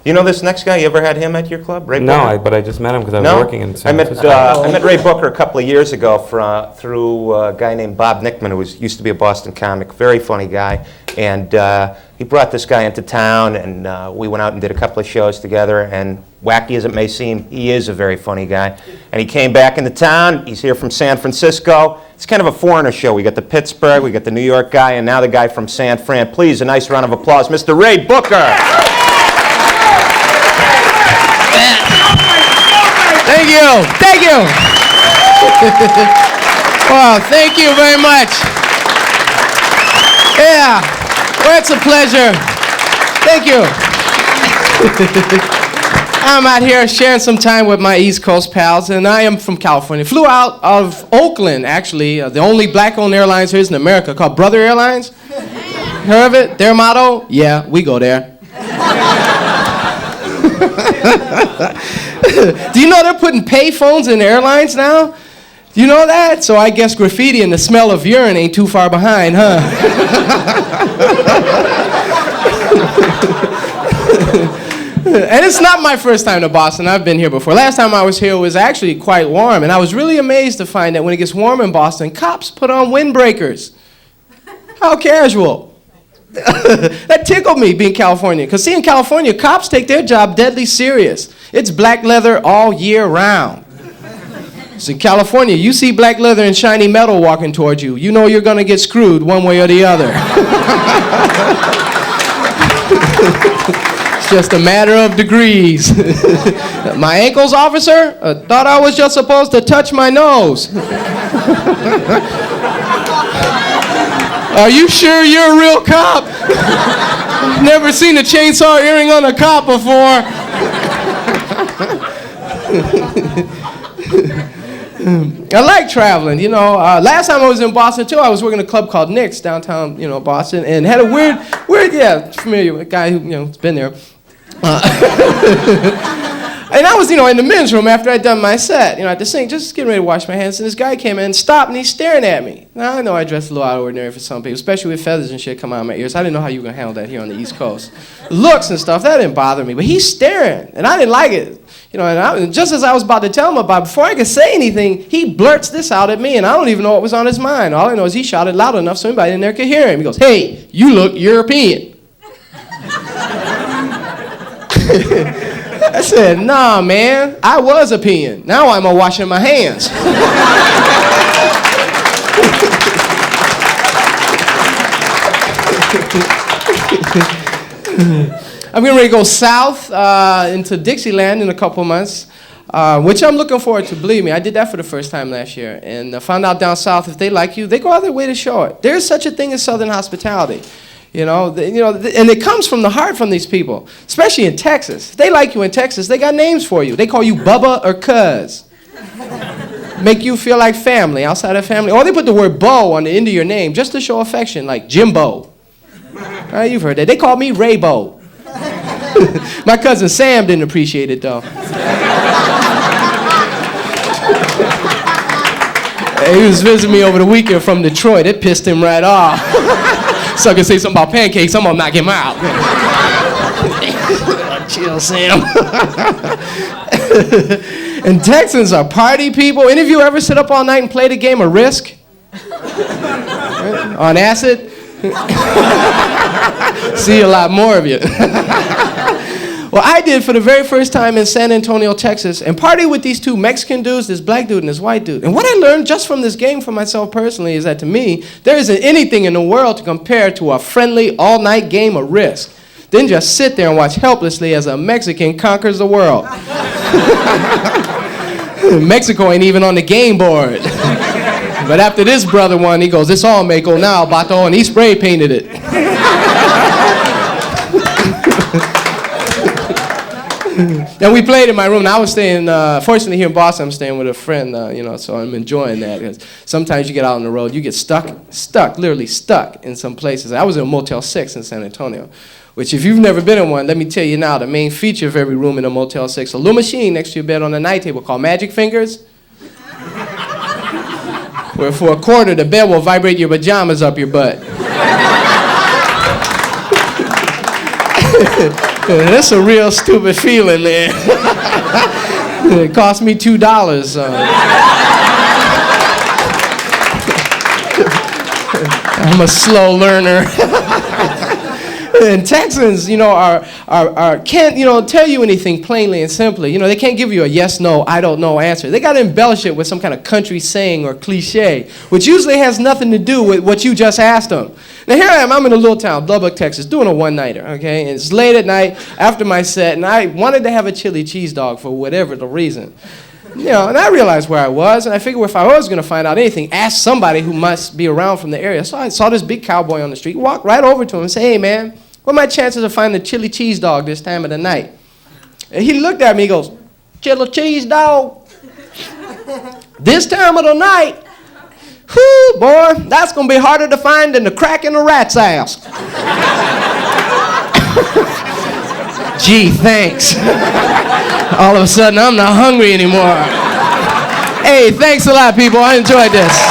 You know this next guy? You ever had him at your club, Ray Booker? No, but I just met him because I was No? working in San I met Francisco. Ray Booker a couple of years ago through a guy named Bob Nickman, who used to be a Boston comic, very funny guy. And he brought this guy into town, and we went out and did a couple of shows together. And wacky as it may seem, he is a very funny guy. And he came back into town. He's here from San Francisco. It's kind of a foreigner show. We got the Pittsburgh, we got the New York guy, and now the guy from San Fran. Please, a nice round of applause, Mr. Ray Booker. Thank you. Thank you. Well, thank you very much. Yeah. Well, it's a pleasure. Thank you. I'm out here sharing some time with my East Coast pals, and I am from California. Flew out of Oakland, actually, the only black-owned airlines here is in America, called Brother Airlines. Heard of it? Their motto? Yeah, we go there. Do you know they're putting pay phones in airlines now? Do you know that? So I guess graffiti and the smell of urine ain't too far behind, huh? And it's not my first time to Boston. I've been here before. Last time I was here was actually quite warm, and I was really amazed to find that when it gets warm in Boston, cops put on windbreakers. How casual. That tickled me being California, because see, in California, cops take their job deadly serious. It's black leather all year round. So in California, you see black leather and shiny metal walking towards you, you know you're going to get screwed one way or the other. It's just a matter of degrees. My ankles, officer? Thought I was just supposed to touch my nose. Are you sure you're a real cop? Never seen a chainsaw earring on a cop before. I like traveling, you know. Last time I was in Boston, too, I was working at a club called Nick's, downtown, you know, Boston, and had a weird, yeah, familiar with a guy who, you know, has been there. And I was, you know, in the men's room after I'd done my set, you know, at the sink, just getting ready to wash my hands, and this guy came in and stopped, and he's staring at me. Now, I know I dress a little out of ordinary for some people, especially with feathers and shit coming out of my ears. I didn't know how you were going to handle that here on the East Coast. Looks and stuff, that didn't bother me, but he's staring, and I didn't like it. You know, and just as I was about to tell him about it, before I could say anything, he blurts this out at me, and I don't even know what was on his mind. All I know is he shouted loud enough so anybody in there could hear him. He goes, "Hey, you look European." I said, "Nah, man, I was a peeing. Now I'm a washing my hands." I'm getting ready to go south into Dixieland in a couple months, which I'm looking forward to, believe me. I did that for the first time last year, and found out down south if they like you, they go out of their way to show it. There's such a thing as Southern hospitality. You know, and it comes from the heart from these people, especially in Texas. If they like you in Texas, they got names for you. They call you Bubba or Cuz. Make you feel like family, outside of family. Or they put the word Bo on the end of your name just to show affection, like Jimbo. Right, you've heard that. They called me Raybo. My cousin Sam didn't appreciate it, though. He was visiting me over the weekend from Detroit. It pissed him right off. Sucker say something about pancakes, I'm gonna knock him out. Chill, Sam. And Texans are party people. Any of you ever sit up all night and play the game of Risk? Right? On acid? See a lot more of you. Well, I did for the very first time in San Antonio, Texas, and partied with these two Mexican dudes, this black dude and this white dude. And what I learned just from this game for myself personally is that to me, there isn't anything in the world to compare to a friendly all-night game of Risk. Then just sit there and watch helplessly as a Mexican conquers the world. Mexico ain't even on the game board. But after this brother won, he goes, "It's all Mexico now, Bato," and he spray painted it. And we played in my room. Now I was staying, fortunately here in Boston, I'm staying with a friend, you know, so I'm enjoying that. Because sometimes you get out on the road, you get stuck, literally stuck in some places. I was in a Motel 6 in San Antonio, which if you've never been in one, let me tell you now, the main feature of every room in a Motel 6, a little machine next to your bed on the night table called Magic Fingers, where for a quarter, the bed will vibrate your pajamas up your butt. That's a real stupid feeling, man. It cost me $2. I'm a slow learner. And Texans, can't, tell you anything plainly and simply. They can't give you a yes, no, I don't know answer. They got to embellish it with some kind of country saying or cliche, which usually has nothing to do with what you just asked them. Now here I am, I'm in a little town, Lubbock, Texas, doing a one-nighter, okay? And it's late at night after my set, and I wanted to have a chili cheese dog for whatever the reason. And I realized where I was, and I figured if I was going to find out anything, ask somebody who must be around from the area. So I saw this big cowboy on the street, walked right over to him and said, "Hey, man, what are my chances of finding a chili cheese dog this time of the night?" And he looked at me, he goes, "Chili cheese dog? This time of the night? Whew, boy, that's going to be harder to find than the crack in a rat's ass." Gee, thanks. All of a sudden, I'm not hungry anymore. Hey, thanks a lot, people. I enjoyed this.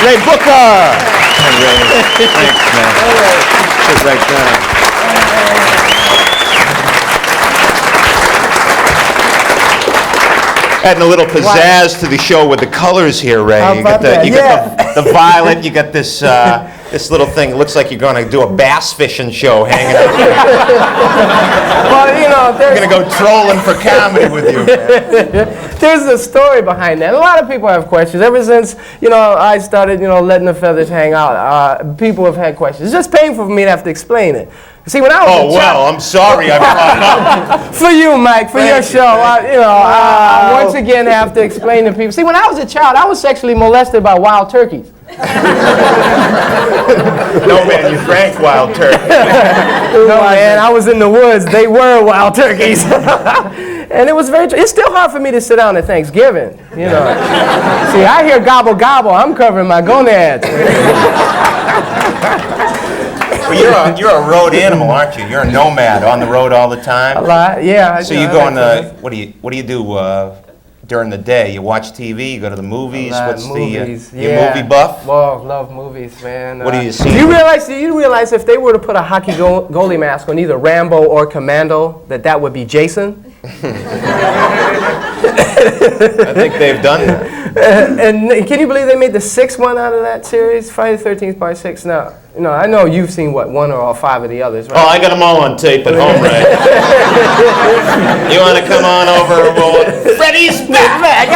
Ray Booker! Hey, Ray. Thanks, man. Sit right down. Adding a little pizzazz to the show with the colors here, Ray. You got the violet, you got this this little thing. It looks like you're going to do a bass fishing show hanging out here. Well, We're going to go trolling for comedy with you, man. There's a story behind that. A lot of people have questions. Ever since, I started, letting the feathers hang out, people have had questions. It's just painful for me to have to explain it. See, when I was a child, well, I'm sorry I brought it up. For you, Mike, for your show, once again have to explain to people. See, when I was a child, I was sexually molested by wild turkeys. No, man, you drank wild turkey. No, man, I was in the woods. They were wild turkeys. And it was it's still hard for me to sit down at Thanksgiving, See, I hear gobble, gobble. I'm covering my gonads. Well, you're a road animal, aren't you? You're a nomad, on the road all the time. A lot, yeah. So you go on the, what do you do during the day? You watch TV, you go to the movies? What's movies, you movie buff? Well, love movies, man. What do you see? Do you realize if they were to put a hockey goalie mask on either Rambo or Commando, that would be Jason? I think they've done that. And can you believe they made the 6th one out of that series? Friday the 13th Part 6? No, I know you've seen, what, 1 or all 5 of the others, right? Oh, I got them all on tape at home, Ray. You want to come on over? Well, Freddie's back!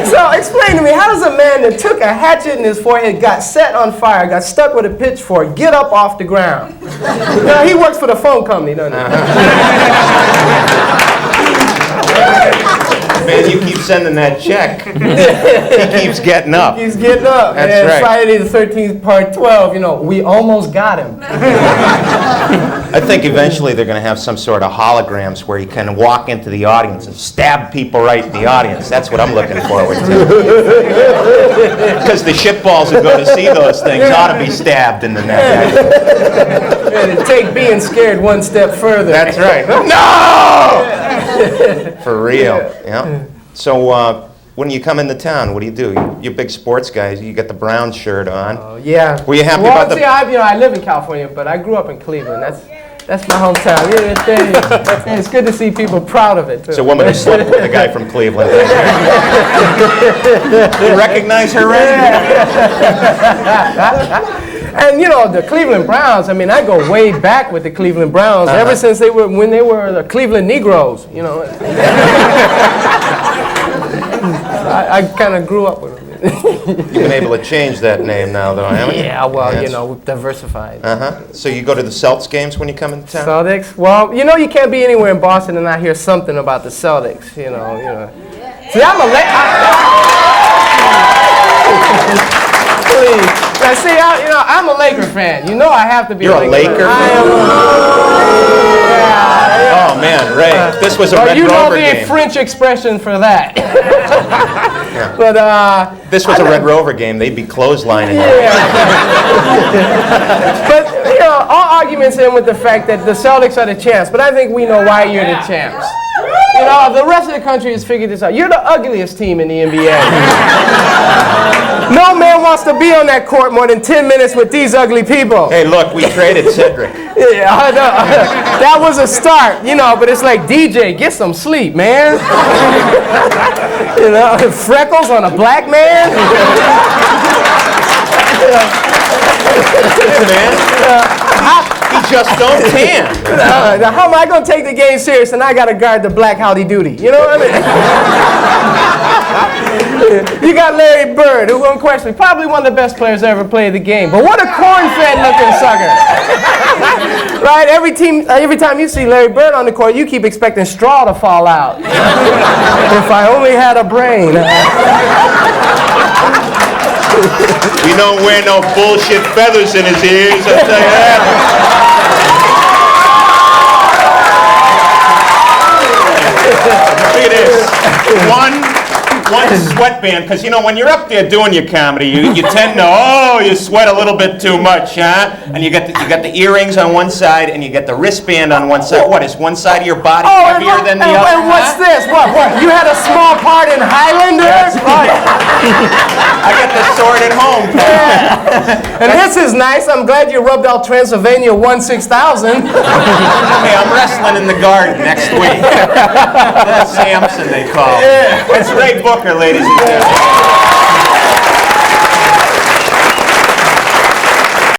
So explain to me, how does a man that took a hatchet in his forehead, got set on fire, got stuck with a pitchfork, get up off the ground? He works for the phone company, doesn't he? Man, you keep sending that check. He keeps getting up. He's getting up. That's and right. Friday the 13th, Part 12, we almost got him. I think eventually they're going to have some sort of holograms where you can walk into the audience and stab people right in the audience. That's what I'm looking forward to. Because the shitballs who go to see those things ought to be stabbed in the neck. And take being scared one step further. That's right. No! For real. Yeah. So when you come into town, what do? You're big sports guys. You got the Brown shirt on. Yeah. Were you happy about the? See, I live in California, but I grew up in Cleveland. That's my hometown. Yeah, it's good to see people proud of it, too. It's a woman who slept with a guy from Cleveland. You recognize her, Ray? And the Cleveland Browns, I go way back with the Cleveland Browns, ever since when they were the Cleveland Negroes, I kind of grew up with them. You've been able to change that name now, though, haven't you? Yeah, well, we've diversified. So you go to the Celtics games when you come into town? Celtics? Well, you can't be anywhere in Boston and not hear something about the Celtics, See, I'm a Please. Now, see, I'm a Laker fan. I have to be You're a Laker fan? I am Oh, man, Ray, this was a Red Rover game. the French expression for that. Yeah. But, this was a Red Rover game. They'd be clotheslining. But, all arguments end with the fact that the Celtics are the champs. But I think we know why you're the champs. You know, the rest of the country has figured this out. You're the ugliest team in the NBA. No man wants to be on that court more than 10 minutes with these ugly people. Hey, look, we traded Cedric. Yeah, I know. That was a start, you know, but it's like, DJ, get some sleep, man. You know, freckles on a black man. Listen, man. He just don't tan. Now, how am I going to take the game serious and I got to guard the black howdy doody? You know what I mean? You got Larry Bird, who unquestionably probably one of the best players ever played the game. But what a corn-fed looking sucker. Right? Every time you see Larry Bird on the court, you keep expecting straw to fall out. If I only had a brain. He don't wear no bullshit feathers in his ears, I'll tell you that. Look at this. One sweatband, because you know when you're up there doing your comedy, you tend to you sweat a little bit too much, huh? And you got the earrings on one side and you get the wristband on one side. What is one side of your body heavier than the other? And what's this? What? You had a small part in Highlander? I got the sword at home. And this is nice. I'm glad you rubbed out Transylvania 1-6000. Hey, I'm wrestling in the garden next week. That's Samson, they call it. It's Ray Booker, ladies and gentlemen.